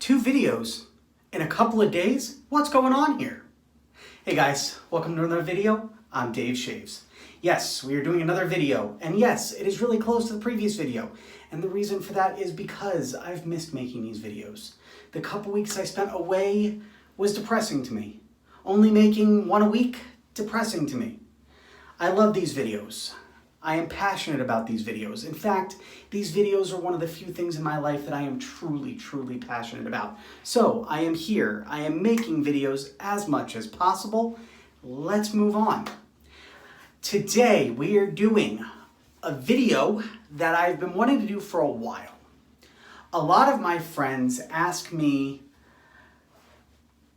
2 videos in a couple of days? What's going on here? Hey guys, welcome to another video. I'm Dave Shaves. Yes, we are doing another video, and yes, it is really close to the previous video. And the reason for that is because I've missed making these videos. The couple weeks I spent away was depressing to me. Only making one a week, depressing to me. I love these videos. I am passionate about these videos. In fact, these videos are one of the few things in my life that I am truly, truly passionate about. So I am here. I am making videos as much as possible. Let's move on. Today we are doing a video that I've been wanting to do for a while. A lot of my friends ask me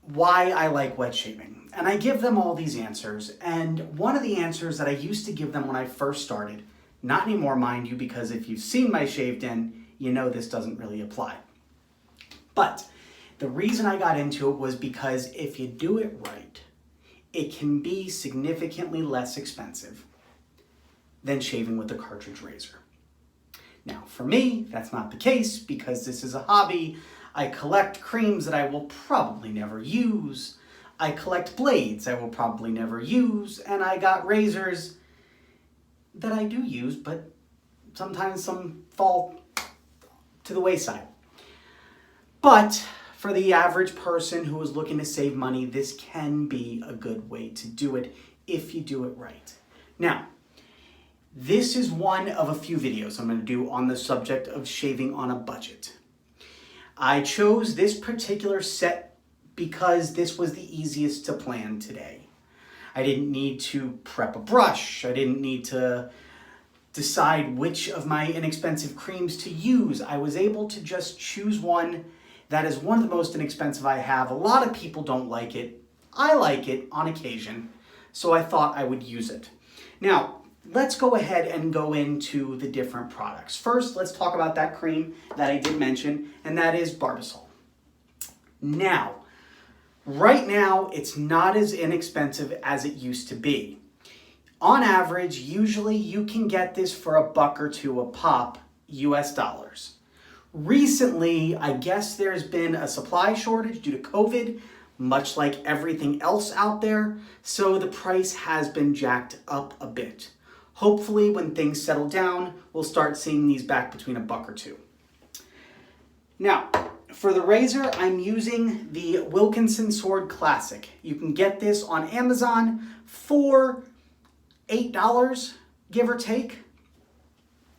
why I like wet shaving. And I give them all these answers. And one of the answers that I used to give them when I first started, not anymore mind you, because if you've seen my shaved in, you know this doesn't really apply. But the reason I got into it was because if you do it right, it can be significantly less expensive than shaving with a cartridge razor. Now, for me, that's not the case because this is a hobby. I collect creams that I will probably never use. I collect blades I will probably never use. And I got razors that I do use, but sometimes some fall to the wayside. But for the average person who is looking to save money, this can be a good way to do it if you do it right. Now, this is one of a few videos I'm going to do on the subject of shaving on a budget. I chose this particular set because this was the easiest to plan today. I didn't need to prep a brush. I didn't need to decide which of my inexpensive creams to use. I was able to just choose one that is one of the most inexpensive I have. A lot of people don't like it. I like it on occasion, so I thought I would use it. Now, let's go ahead and go into the different products. First, let's talk about that cream that I did mention, and that is Barbasol. Now, right now, it's not as inexpensive as it used to be. On average, usually you can get this for $1 or $2 a pop, US dollars. Recently, I guess there's been a supply shortage due to COVID, much like everything else out there, so the price has been jacked up a bit. Hopefully, when things settle down, we'll start seeing these back between $1 or $2. Now, for the razor, I'm using the Wilkinson Sword Classic. You can get this on Amazon for $8, give or take.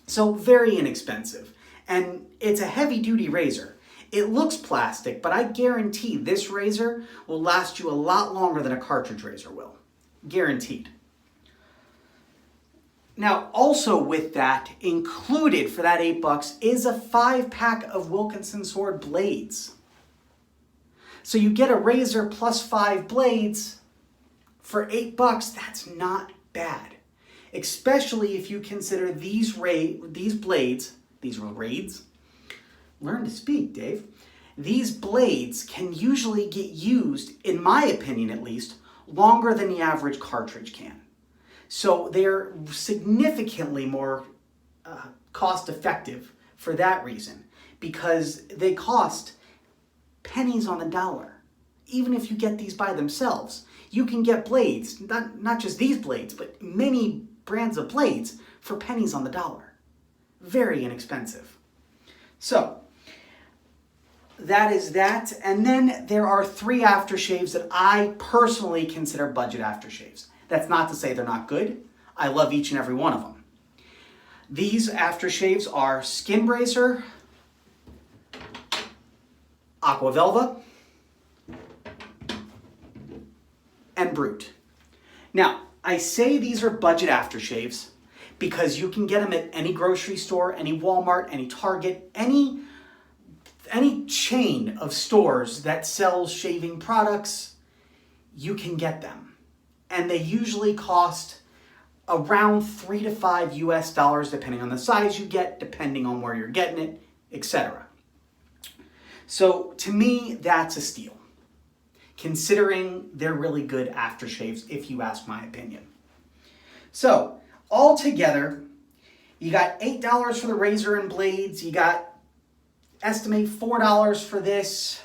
So very inexpensive. And it's a heavy-duty razor. It looks plastic, but I guarantee this razor will last you a lot longer than a cartridge razor will. Guaranteed. Now, also with that, included for that $8 is a 5-pack of Wilkinson Sword blades. So you get a razor plus 5 blades for $8. That's not bad. Especially if you consider these blades, these are raids. Learn to speak, Dave. These blades can usually get used, in my opinion at least, longer than the average cartridge can. So they're significantly more cost effective for that reason, because they cost pennies on the dollar. Even if you get these by themselves, you can get blades, not just these blades, but many brands of blades for pennies on the dollar. Very inexpensive. So that is that. And then there are 3 aftershaves that I personally consider budget aftershaves. That's not to say they're not good. I love each and every one of them. These aftershaves are Skin Bracer, Aqua Velva, and Brute. Now, I say these are budget aftershaves because you can get them at any grocery store, any Walmart, any Target, any chain of stores that sells shaving products, you can get them. And they usually cost around $3 to $5 US dollars, depending on the size you get, depending on where you're getting it, etc. So to me, that's a steal, considering they're really good aftershaves, if you ask my opinion. So all together, you got $8 for the razor and blades, you got estimate $4 for this,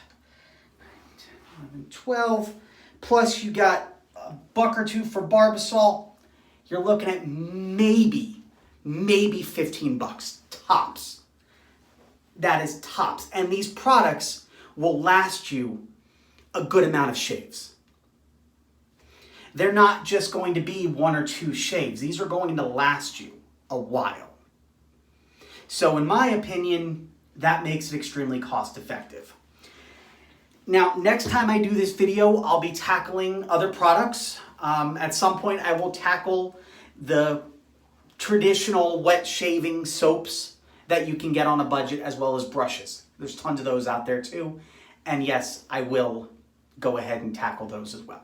12, plus you got a buck or two for Barbasol. You're looking at maybe 15 bucks, tops. That is tops. And these products will last you a good amount of shaves. They're not just going to be 1 or 2 shaves. These are going to last you a while. So in my opinion, that makes it extremely cost effective. Now, next time I do this video, I'll be tackling other products. At some point, I will tackle the traditional wet shaving soaps that you can get on a budget, as well as brushes. There's tons of those out there too. And yes, I will go ahead and tackle those as well.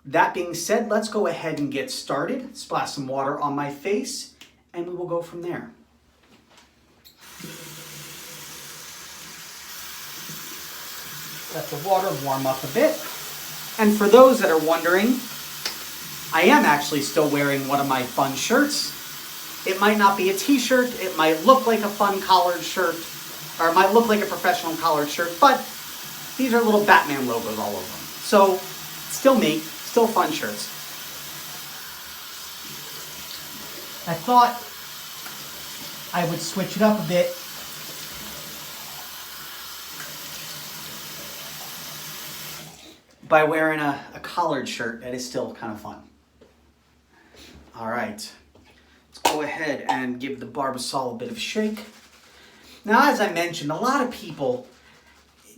That being said, let's go ahead and get started. Splash some water on my face, and we will go from there. Let the water warm up a bit. And for those that are wondering, I am actually still wearing one of my fun shirts. It might not be a t-shirt, it might look like a fun collared shirt, or it might look like a professional collared shirt, but these are little Batman logos all over them. So, still me, still fun shirts. I thought I would switch it up a bit. By wearing a collared shirt that is still kind of fun. All right, let's go ahead and give the Barbasol a bit of a shake. Now, as I mentioned, a lot of people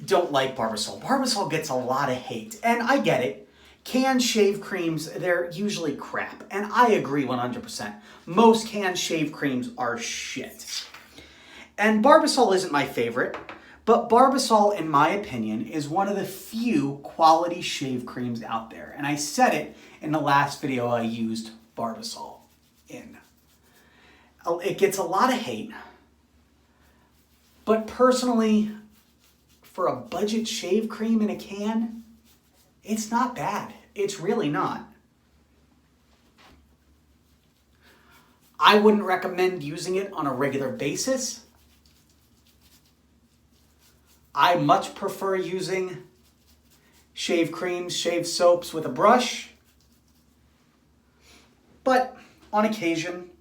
don't like Barbasol. Barbasol gets a lot of hate, and I get it. Canned shave creams, they're usually crap, and I agree 100%. Most canned shave creams are shit. And Barbasol isn't my favorite. But Barbasol, in my opinion, is one of the few quality shave creams out there. And I said it in the last video I used Barbasol in. It gets a lot of hate. But personally, for a budget shave cream in a can, it's not bad. It's really not. I wouldn't recommend using it on a regular basis. I much prefer using shave creams, shave soaps with a brush. But on occasion,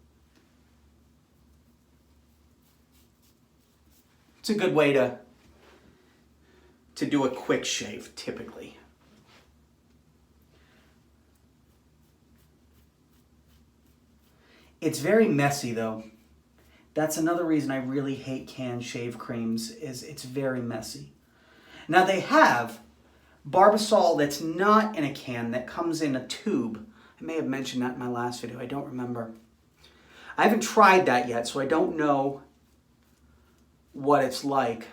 it's a good way to do a quick shave, typically. It's very messy, though. That's another reason I really hate canned shave creams, is it's very messy. Now they have Barbasol that's not in a can, that comes in a tube. I may have mentioned that in my last video, I don't remember. I haven't tried that yet, so I don't know what it's like,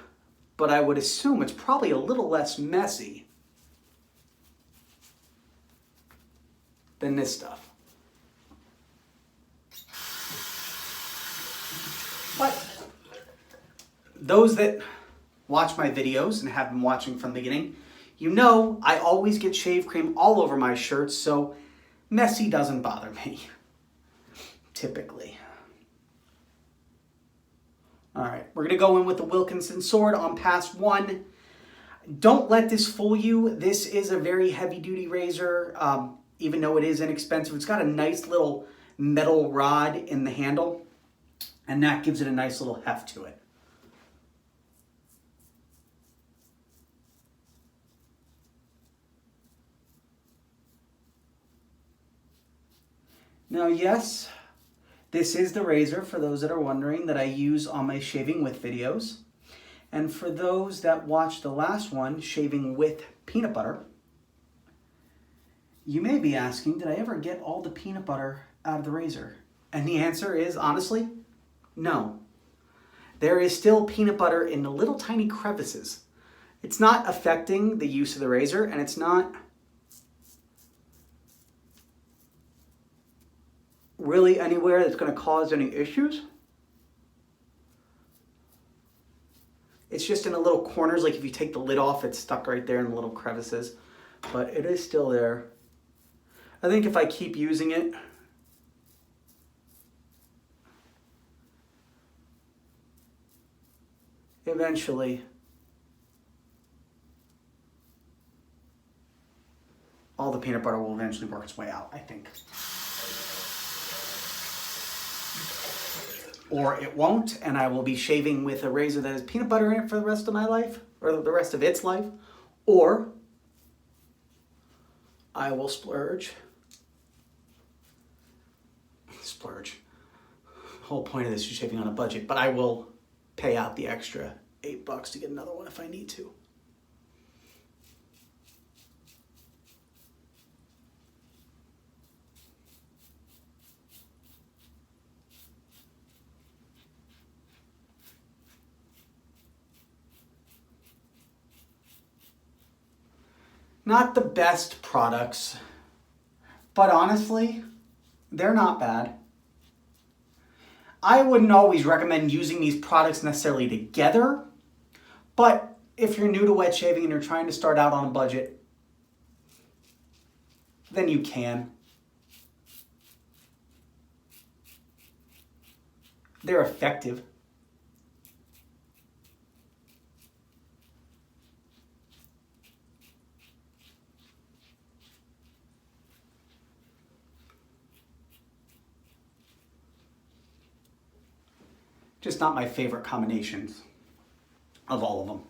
but I would assume it's probably a little less messy than this stuff. But those that watch my videos and have been watching from the beginning, you know I always get shave cream all over my shirts, so messy doesn't bother me, typically. All right, we're gonna go in with the Wilkinson sword on pass 1. Don't let this fool you. This is a very heavy-duty razor, even though it is inexpensive. It's got a nice little metal rod in the handle, and that gives it a nice little heft to it. Now, yes, this is the razor, for those that are wondering, that I use on my shaving with videos. And for those that watched the last one, shaving with peanut butter, you may be asking, did I ever get all the peanut butter out of the razor? And the answer is, honestly, no. There is still peanut butter in the little tiny crevices. It's not affecting the use of the razor, and it's not really anywhere that's going to cause any issues. It's just in the little corners, like if you take the lid off, it's stuck right there in the little crevices. But it is still there. I think if I keep using it, eventually all the peanut butter will eventually work its way out, I think. Or it won't, and I will be shaving with a razor that has peanut butter in it for the rest of my life, or the rest of its life. Or I will splurge. Splurge. The whole point of this is shaving on a budget, but I will pay out the extra $8 to get another one if I need to. Not the best products, but honestly, they're not bad. I wouldn't always recommend using these products necessarily together, but if you're new to wet shaving and you're trying to start out on a budget, then you can. They're effective. Just not my favorite combinations of all of them.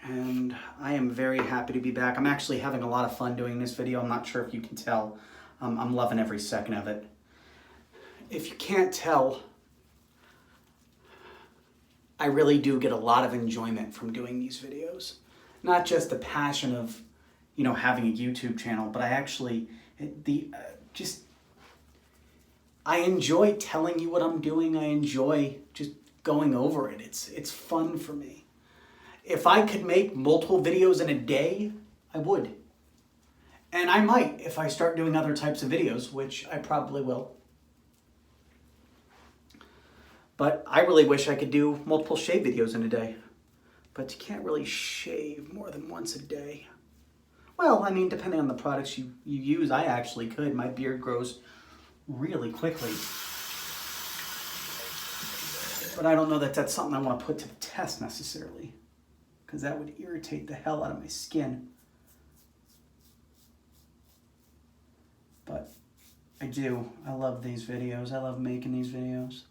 And I am very happy to be back. I'm actually having a lot of fun doing this video. I'm not sure if you can tell. I'm loving every second of it. If you can't tell, I really do get a lot of enjoyment from doing these videos. Not just the passion of, having a YouTube channel, but I actually, I enjoy telling you what I'm doing. I enjoy just going over it. It's fun for me. If I could make multiple videos in a day, I would. And I might if I start doing other types of videos, which I probably will. But I really wish I could do multiple shave videos in a day. But you can't really shave more than once a day. Well, I mean, depending on the products you use, I actually could. My beard grows really quickly. But I don't know that that's something I want to put to the test necessarily, because that would irritate the hell out of my skin. But I do. I love these videos. I love making these videos.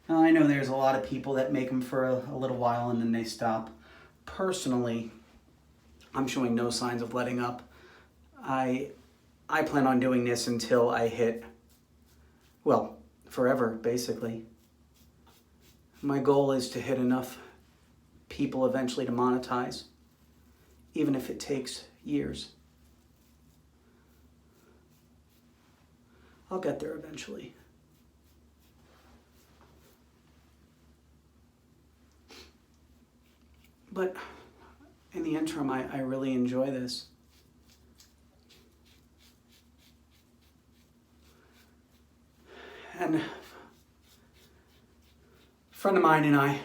Now, I know there's a lot of people that make them for a little while and then they stop. Personally, I'm showing no signs of letting up. I plan on doing this until I hit, well, forever, basically. My goal is to hit enough people eventually to monetize, even if it takes years. I'll get there eventually. But in the interim, I really enjoy this. And a friend of mine and I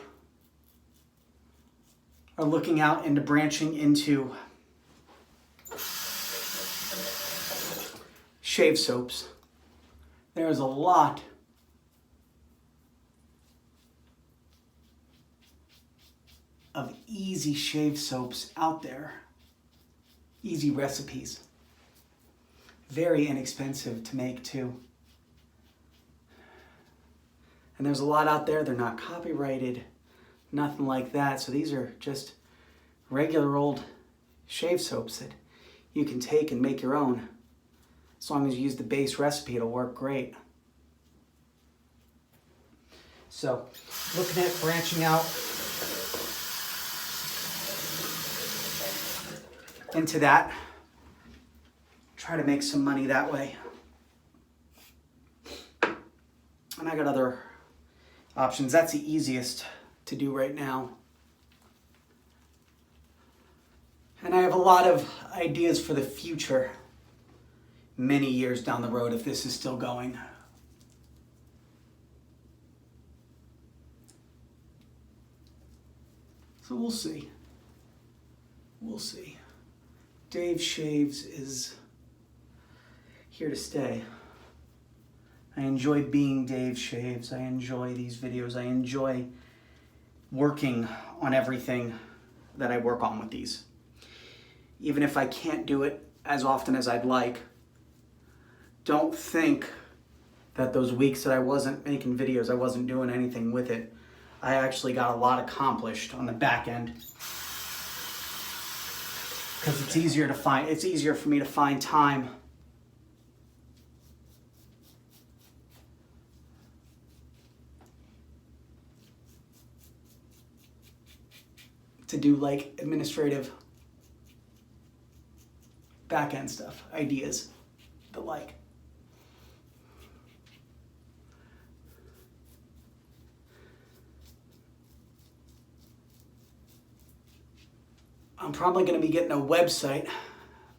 are looking out into branching into shave soaps. There's a lot of easy shave soaps out there. Easy recipes. Very inexpensive to make too. And there's a lot out there, they're not copyrighted, nothing like that. So these are just regular old shave soaps that you can take and make your own. As long as you use the base recipe, it'll work great. So, looking at branching out into that. Try to make some money that way. And I got other options. That's the easiest to do right now. And I have a lot of ideas for the future, many years down the road if this is still going. So we'll see. We'll see. Dave Shaves is here to stay. I enjoy being Dave Shaves. I enjoy these videos. I enjoy working on everything that I work on with these. Even if I can't do it as often as I'd like, don't think that those weeks that I wasn't making videos, I wasn't doing anything with it. I actually got a lot accomplished on the back end. Because it's easier for me to find time to do like administrative back end stuff, ideas, the like. I'm probably going to be getting a website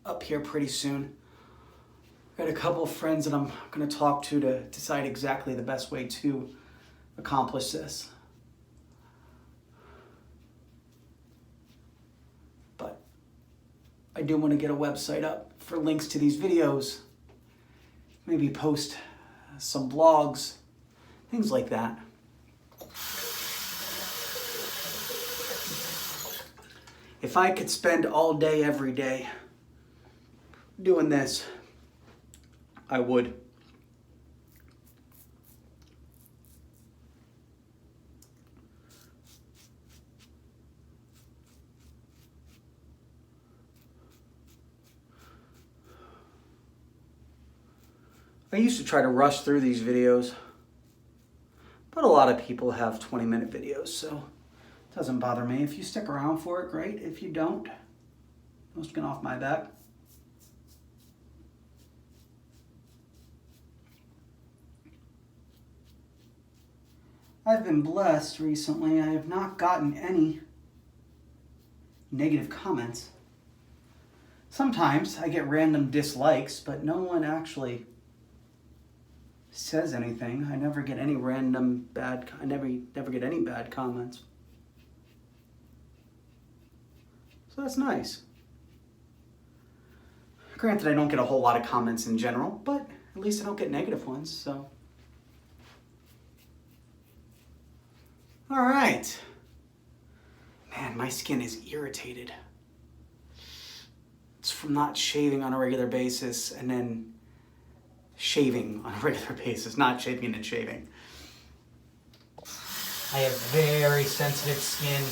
up here pretty soon. I've got a couple of friends that I'm going to talk to decide exactly the best way to accomplish this. But I do want to get a website up for links to these videos. Maybe post some blogs, things like that. If I could spend all day, every day doing this, I would. I used to try to rush through these videos, but a lot of people have 20-minute videos, so it doesn't bother me. If you stick around for it, great. If you don't, no skin off my back. I've been blessed recently. I have not gotten any negative comments. Sometimes I get random dislikes, but no one actually says anything. I never get any random bad, I never get any bad comments. So that's nice. Granted, I don't get a whole lot of comments in general, but at least I don't get negative ones, so. All right. Man, my skin is irritated. It's from not shaving on a regular basis and then shaving on a regular basis, not shaving and then shaving. I have very sensitive skin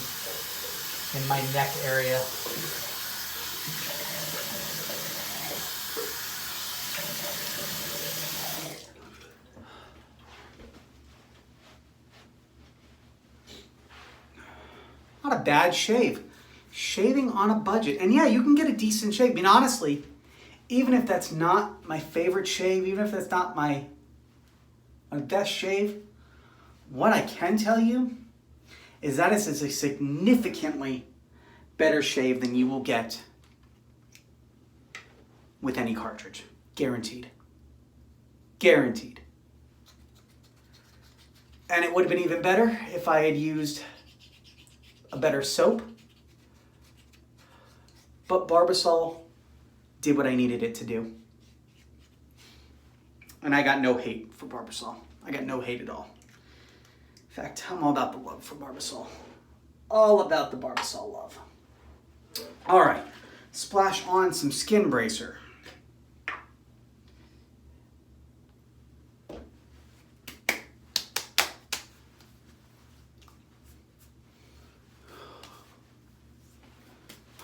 in my neck area. Not a bad shave. Shaving on a budget. And yeah, you can get a decent shave. I mean, honestly, even if that's not my favorite shave, even if that's not my best shave, what I can tell you is that it's a significantly better shave than you will get with any cartridge. Guaranteed. Guaranteed. And it would have been even better if I had used a better soap. But Barbasol did what I needed it to do. And I got no hate for Barbasol. I got no hate at all. In fact, I'm all about the love for Barbasol. All about the Barbasol love. All right, splash on some skin bracer.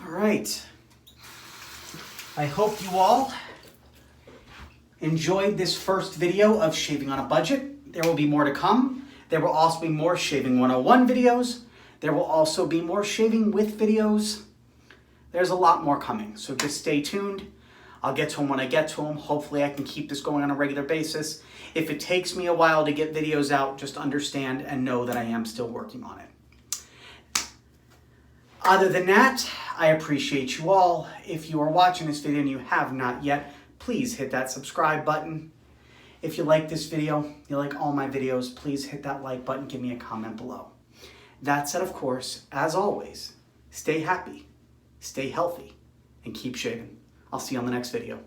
All right. I hope you all enjoyed this first video of shaving on a budget. There will be more to come. There will also be more Shaving 101 videos. There will also be more shaving with videos. There's a lot more coming, so just stay tuned. I'll get to them when I get to them. Hopefully I can keep this going on a regular basis. If it takes me a while to get videos out, just understand and know that I am still working on it. Other than that, I appreciate you all. If you are watching this video and you have not yet, please hit that subscribe button. If you like this video, you like all my videos, please hit that like button, give me a comment below. That said, of course, as always, stay happy, stay healthy, and keep shaving. I'll see you on the next video.